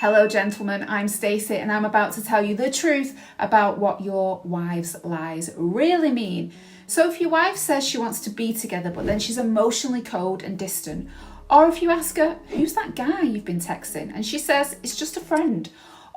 Hello gentlemen, I'm Stacey and I'm about to tell you the truth about what your wife's lies really mean. So if your wife says she wants to be together but then she's emotionally cold and distant, or if you ask her, who's that guy you've been texting? And she says, it's just a friend.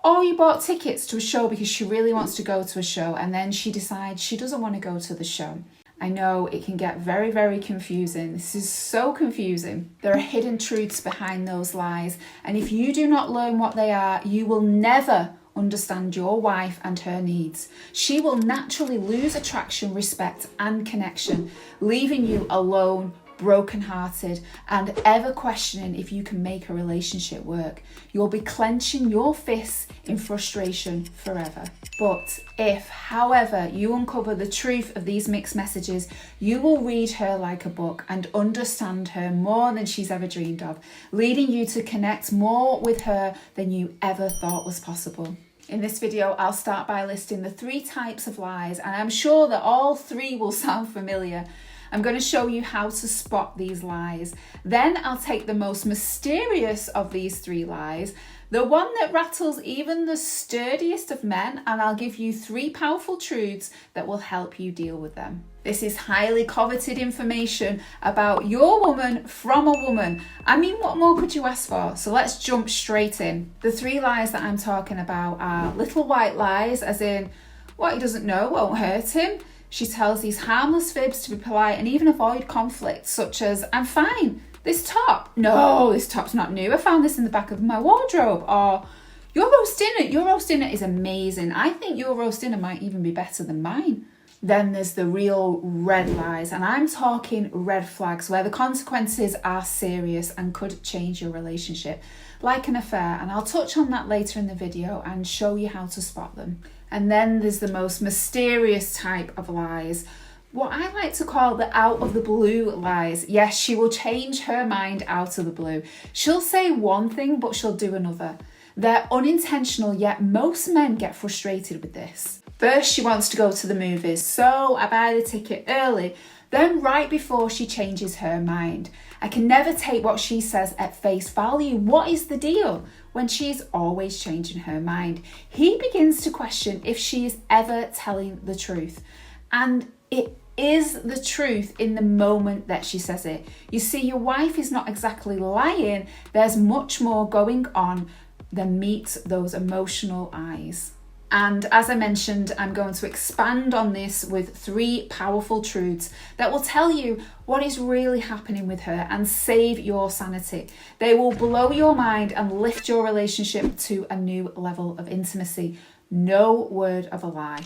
Or you bought tickets to a show because she really wants to go to a show and then she decides she doesn't want to go to the show. I know it can get very, very confusing. This is so confusing. There are hidden truths behind those lies. And if you do not learn what they are, you will never understand your wife and her needs. She will naturally lose attraction, respect, and connection, leaving you alone, brokenhearted, and ever questioning if you can make a relationship work. You'll be clenching your fists in frustration forever. But if, however, you uncover the truth of these mixed messages, you will read her like a book and understand her more than she's ever dreamed of, leading you to connect more with her than you ever thought was possible. In this video, I'll start by listing the 3 types of lies, and I'm sure that all 3 will sound familiar. I'm going to show you how to spot these lies. Then I'll take the most mysterious of these 3 lies, the one that rattles even the sturdiest of men, and I'll give you 3 powerful truths that will help you deal with them. This is highly coveted information about your woman from a woman. I mean, what more could you ask for? So let's jump straight in. The 3 lies that I'm talking about are little white lies, as in, what he doesn't know won't hurt him. She tells these harmless fibs to be polite and even avoid conflict, such as, I'm fine, this top, no, this top's not new, I found this in the back of my wardrobe, or your roast dinner is amazing, I think your roast dinner might even be better than mine. Then there's the real red lies, and I'm talking red flags where the consequences are serious and could change your relationship, like an affair, and I'll touch on that later in the video and show you how to spot them. And then there's the most mysterious type of lies, what I like to call the out of the blue lies. Yes, she will change her mind out of the blue. She'll say one thing, but she'll do another. They're unintentional, yet most men get frustrated with this. First, she wants to go to the movies, so I buy the ticket early. Then right before she changes her mind. I can never take what she says at face value. What is the deal? When she's always changing her mind. He begins to question if she is ever telling the truth. And it is the truth in the moment that she says it. You see, your wife is not exactly lying. There's much more going on than meets those emotional eyes. And as I mentioned, I'm going to expand on this with 3 powerful truths that will tell you what is really happening with her and save your sanity. They will blow your mind and lift your relationship to a new level of intimacy. No word of a lie.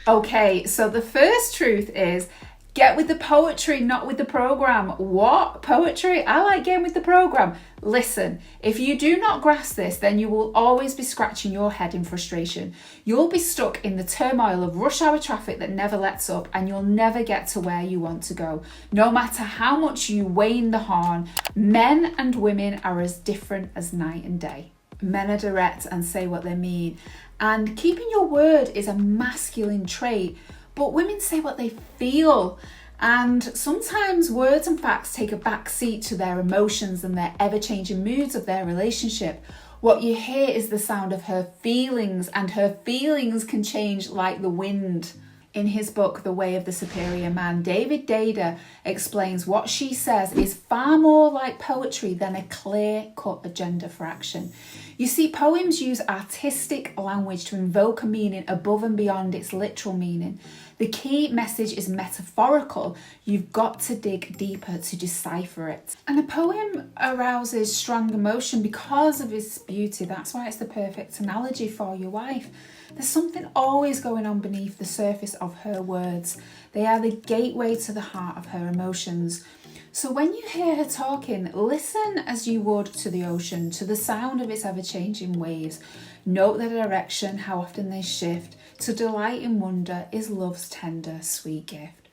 Okay, so the first truth is, get with the poetry, not with the program. What? Poetry? I like getting with the program. Listen, if you do not grasp this, then you will always be scratching your head in frustration. You'll be stuck in the turmoil of rush hour traffic that never lets up, and you'll never get to where you want to go. No matter how much you wane the horn, men and women are as different as night and day. Men are direct and say what they mean. And keeping your word is a masculine trait. But women say what they feel, and sometimes words and facts take a back seat to their emotions and their ever-changing moods of their relationship. What you hear is the sound of her feelings, and her feelings can change like the wind. In his book, The Way of the Superior Man, David Dada explains what she says is far more like poetry than a clear-cut agenda for action. You see, poems use artistic language to invoke a meaning above and beyond its literal meaning. The key message is metaphorical. You've got to dig deeper to decipher it. And a poem arouses strong emotion because of its beauty. That's why it's the perfect analogy for your wife. There's something always going on beneath the surface of her words. They are the gateway to the heart of her emotions. So when you hear her talking, listen as you would to the ocean, to the sound of its ever-changing waves. Note their direction, how often they shift. To delight in wonder is love's tender, sweet gift.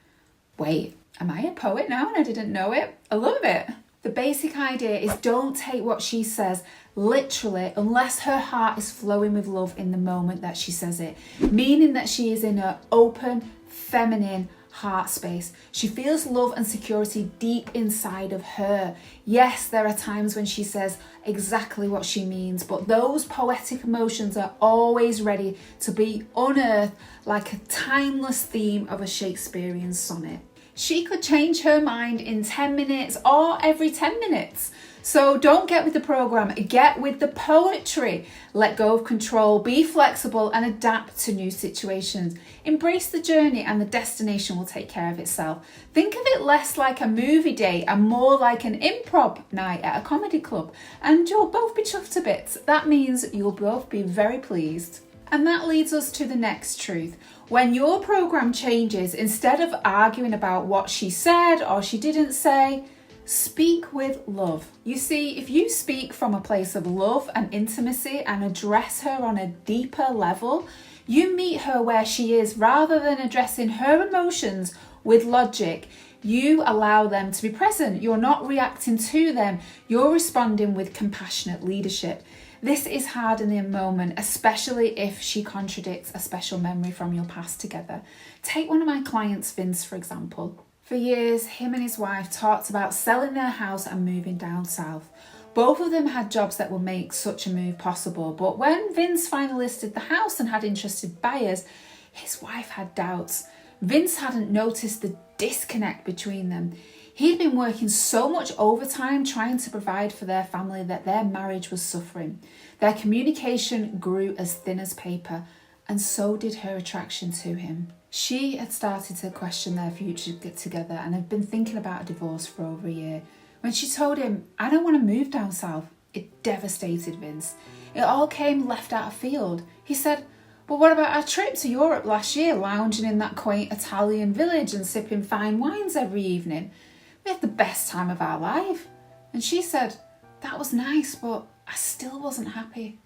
Wait, am I a poet now and I didn't know it? I love it. The basic idea is don't take what she says literally unless her heart is flowing with love in the moment that she says it, meaning that she is in her open, feminine, heart space. She feels love and security deep inside of her. Yes, there are times when she says exactly what she means, but those poetic emotions are always ready to be unearthed like a timeless theme of a Shakespearean sonnet. She could change her mind in 10 minutes or every 10 minutes. So don't get with the program, get with the poetry. Let go of control, be flexible and adapt to new situations. Embrace the journey and the destination will take care of itself. Think of it less like a movie date and more like an improv night at a comedy club. And you'll both be chuffed to bits. That means you'll both be very pleased. And that leads us to the next truth. When your program changes, instead of arguing about what she said or she didn't say, speak with love. You see, if you speak from a place of love and intimacy and address her on a deeper level, you meet her where she is rather than addressing her emotions with logic. You allow them to be present. You're not reacting to them. You're responding with compassionate leadership. This is hard in the moment, especially if she contradicts a special memory from your past together. Take one of my clients, Vince, for example. For years, him and his wife talked about selling their house and moving down south. Both of them had jobs that would make such a move possible, but when Vince finally listed the house and had interested buyers, his wife had doubts. Vince hadn't noticed the disconnect between them. He'd been working so much overtime trying to provide for their family that their marriage was suffering. Their communication grew as thin as paper, and so did her attraction to him. She had started to question their future together and had been thinking about a divorce for over a year. When she told him, "I don't want to move down south," it devastated Vince. It all came left out of field. He said, "But what about our trip to Europe last year, lounging in that quaint Italian village and sipping fine wines every evening? We had the best time of our life." And she said, "That was nice, but I still wasn't happy."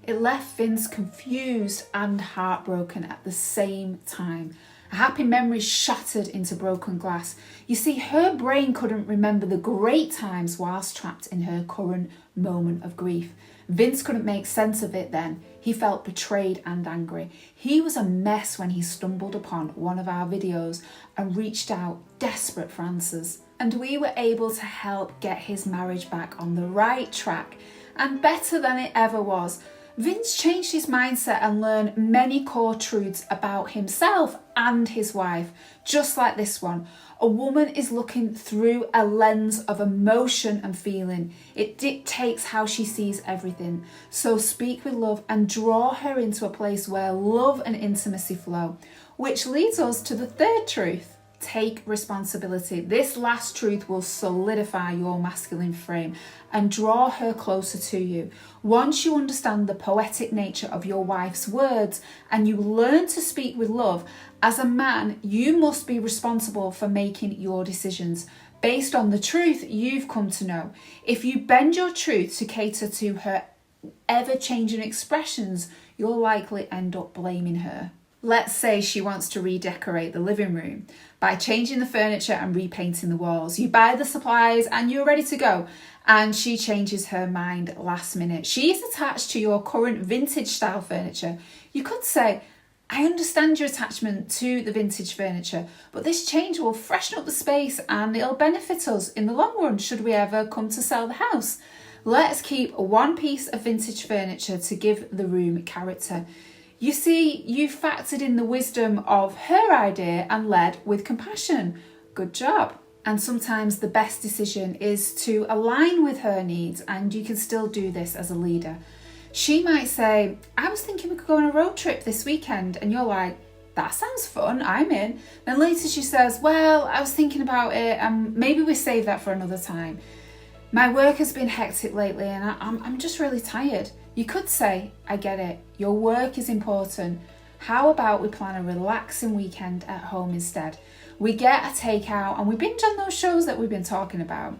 It left Vince confused and heartbroken at the same time. A happy memory shattered into broken glass. You see, her brain couldn't remember the great times whilst trapped in her current moment of grief. Vince couldn't make sense of it then. He felt betrayed and angry. He was a mess when he stumbled upon one of our videos and reached out, desperate for answers. And we were able to help get his marriage back on the right track and better than it ever was. Vince changed his mindset and learned many core truths about himself and his wife, just like this one. A woman is looking through a lens of emotion and feeling. It dictates how she sees everything. So speak with love and draw her into a place where love and intimacy flow. Which leads us to the third truth. Take responsibility. This last truth will solidify your masculine frame and draw her closer to you. Once you understand the poetic nature of your wife's words and you learn to speak with love, as a man, you must be responsible for making your decisions based on the truth you've come to know. If you bend your truth to cater to her ever-changing expressions, you'll likely end up blaming her. Let's say she wants to redecorate the living room by changing the furniture and repainting the walls. You buy the supplies and you're ready to go, and she changes her mind last minute. She's attached to your current vintage style furniture. You could say, "I understand your attachment to the vintage furniture, but this change will freshen up the space and it'll benefit us in the long run should we ever come to sell the house. Let's keep one piece of vintage furniture to give the room character." You see, you factored in the wisdom of her idea and led with compassion. Good job. And sometimes the best decision is to align with her needs, and you can still do this as a leader. She might say, "I was thinking we could go on a road trip this weekend," and you're like, "That sounds fun, I'm in." Then later she says, "Well, I was thinking about it and maybe we save that for another time. My work has been hectic lately and I'm just really tired." You could say, "I get it, your work is important. How about we plan a relaxing weekend at home instead? We get a takeout and we binge on those shows that we've been talking about."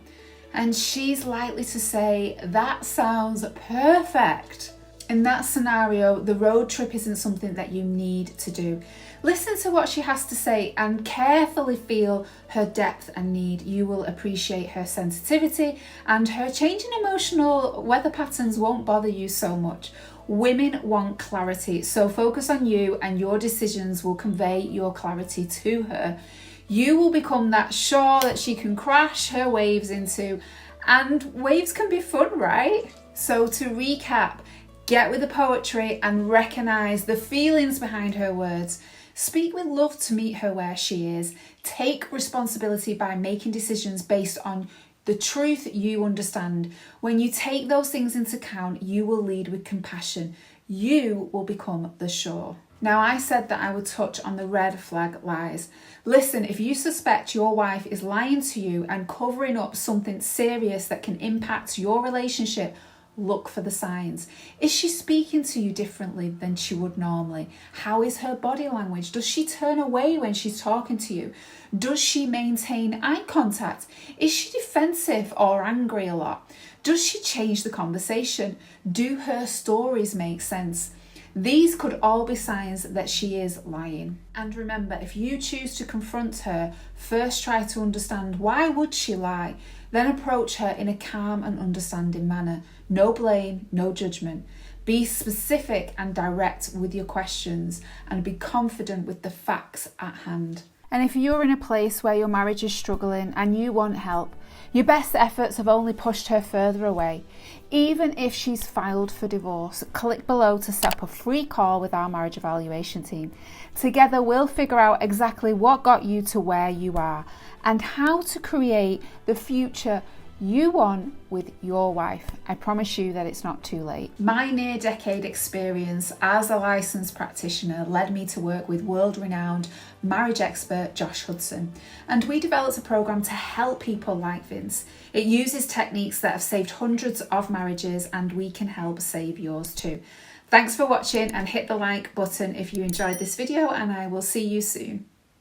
And she's likely to say, "That sounds perfect." In that scenario, the road trip isn't something that you need to do. Listen to what she has to say and carefully feel her depth and need. You will appreciate her sensitivity, and her changing emotional weather patterns won't bother you so much. Women want clarity, so focus on you and your decisions will convey your clarity to her. You will become that shore that she can crash her waves into, and waves can be fun, right? So to recap, get with the poetry and recognise the feelings behind her words. Speak with love to meet her where she is. Take responsibility by making decisions based on the truth you understand. When you take those things into account, you will lead with compassion. You will become the shore. Now, I said that I would touch on the red flag lies. Listen, if you suspect your wife is lying to you and covering up something serious that can impact your relationship, look for the signs. Is she speaking to you differently than she would normally? How is her body language? Does she turn away when she's talking to you? Does she maintain eye contact? Is she defensive or angry a lot? Does she change the conversation? Do her stories make sense? These could all be signs that she is lying. And remember, if you choose to confront her, first try to understand why would she lie, then approach her in a calm and understanding manner. No blame, no judgment. Be specific and direct with your questions and be confident with the facts at hand. And if you're in a place where your marriage is struggling and you want help, your best efforts have only pushed her further away. Even if she's filed for divorce, click below to set up a free call with our marriage evaluation team. Together we'll figure out exactly what got you to where you are and how to create the future you want with your wife. I promise you that it's not too late. My near-decade experience as a licensed practitioner led me to work with world-renowned marriage expert Josh Hudson, and we developed a program to help people like Vince. It uses techniques that have saved hundreds of marriages, and we can help save yours too. Thanks for watching, and hit the like button if you enjoyed this video, and I will see you soon.